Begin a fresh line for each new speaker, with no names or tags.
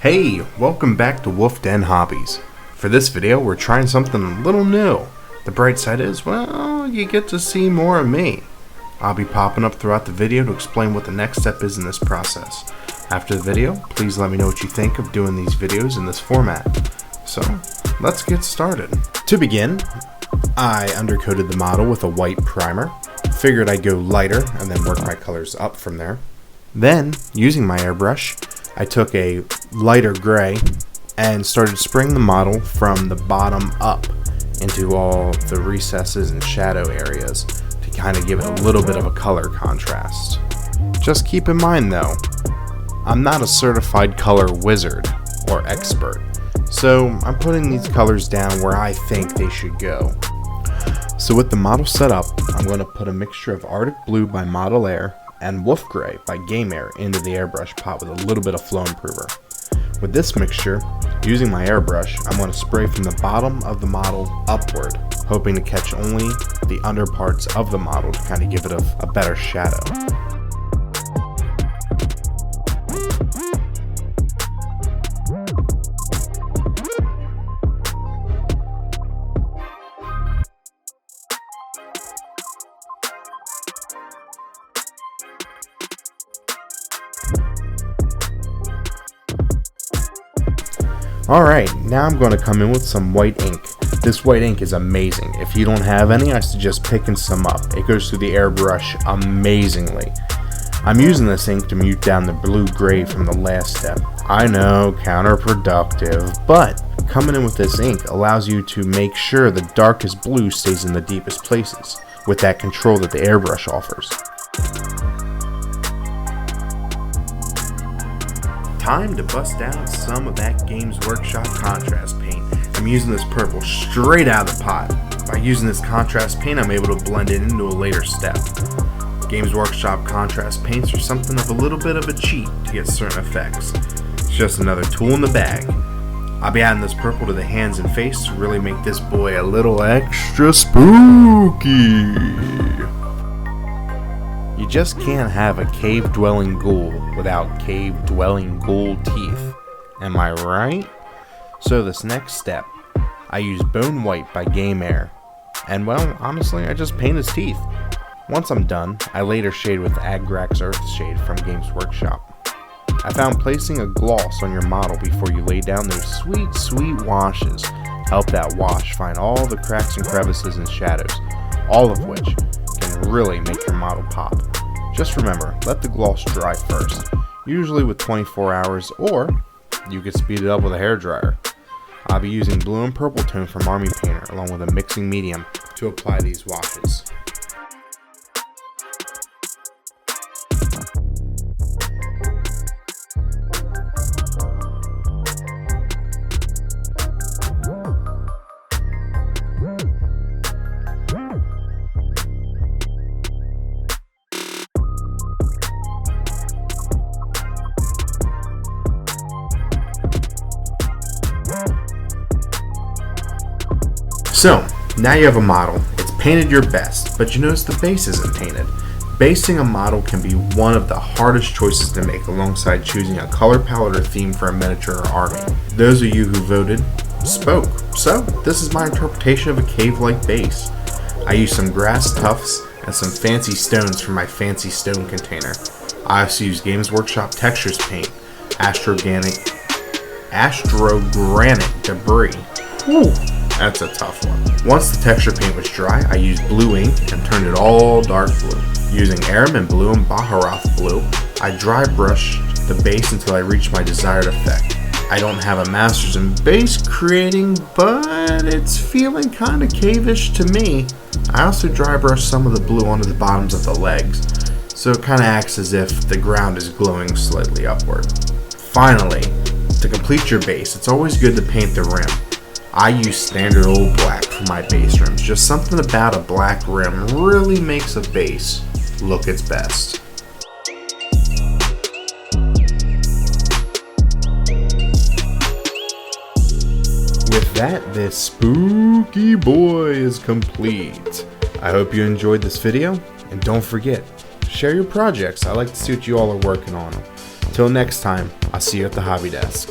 Hey, welcome back to Wolf Den Hobbies. For this video, we're trying something a little new. The bright side is, well, you get to see more of me. I'll be popping up throughout the video to explain what the next step is in this process. After the video, please let me know what you think of doing these videos in this format. So, let's get started. To begin, I undercoated the model with a white primer. Figured I'd go lighter and then work my colors up from there. Then, using my airbrush, I took a lighter gray and started spraying the model from the bottom up into all the recesses and shadow areas to kind of give it a little bit of a color contrast. Just keep in mind though, I'm not a certified color wizard or expert, so I'm putting these colors down where I think they should go. So with the model set up, I'm going to put a mixture of Arctic Blue by Model Air and Wolf Gray by Game Air into the airbrush pot with a little bit of flow improver. With this mixture, using my airbrush, I'm going to spray from the bottom of the model upward, hoping to catch only the under parts of the model to kind of give it a better shadow. Alright, now I'm going to come in with some white ink. This white ink is amazing. If you don't have any, I suggest picking some up. It goes through the airbrush amazingly. I'm using this ink to mute down the blue-gray from the last step. I know, counterproductive, but coming in with this ink allows you to make sure the darkest blue stays in the deepest places, with that control that the airbrush offers. Time to bust down some of that Games Workshop contrast paint. I'm using this purple straight out of the pot. By using this contrast paint, I'm able to blend it into a later step. Games Workshop contrast paints are something of a little bit of a cheat to get certain effects. It's just another tool in the bag. I'll be adding this purple to the hands and face to really make this boy a little extra spooky. You just can't have a cave-dwelling ghoul without cave-dwelling ghoul teeth. Am I right? So this next step, I use Bone White by Game Air. And well, honestly, I just paint his teeth. Once I'm done, I later shade with Agrax Earth Shade from Games Workshop. I found placing a gloss on your model before you lay down those sweet, sweet washes help that wash find all the cracks and crevices and shadows, all of which can really make your model pop. Just remember, let the gloss dry first, usually with 24 hours, or you could speed it up with a hairdryer. I'll be using blue and purple tone from Army Painter along with a mixing medium to apply these washes. So, now you have a model. It's painted your best, but you notice the base isn't painted. Basing a model can be one of the hardest choices to make alongside choosing a color palette or theme for a miniature or army. Those of you who voted spoke. So, this is my interpretation of a cave-like base. I used some grass tufts and some fancy stones for my fancy stone container. I also used Games Workshop Textures paint, Astrogranite debris. Whew. That's a tough one. Once the texture paint was dry, I used blue ink and turned it all dark blue. Using Airman Blue and Baharoth Blue, I dry brushed the base until I reached my desired effect. I don't have a master's in base creating, but it's feeling kinda cave-ish to me. I also dry brushed some of the blue onto the bottoms of the legs, so it kinda acts as if the ground is glowing slightly upward. Finally, to complete your base, it's always good to paint the rim. I use standard old black for my base rims. Just something about a black rim really makes a base look its best. With that, this spooky boy is complete. I hope you enjoyed this video, and don't forget, share your projects. I like to see what you all are working on. Till next time, I'll see you at the hobby desk.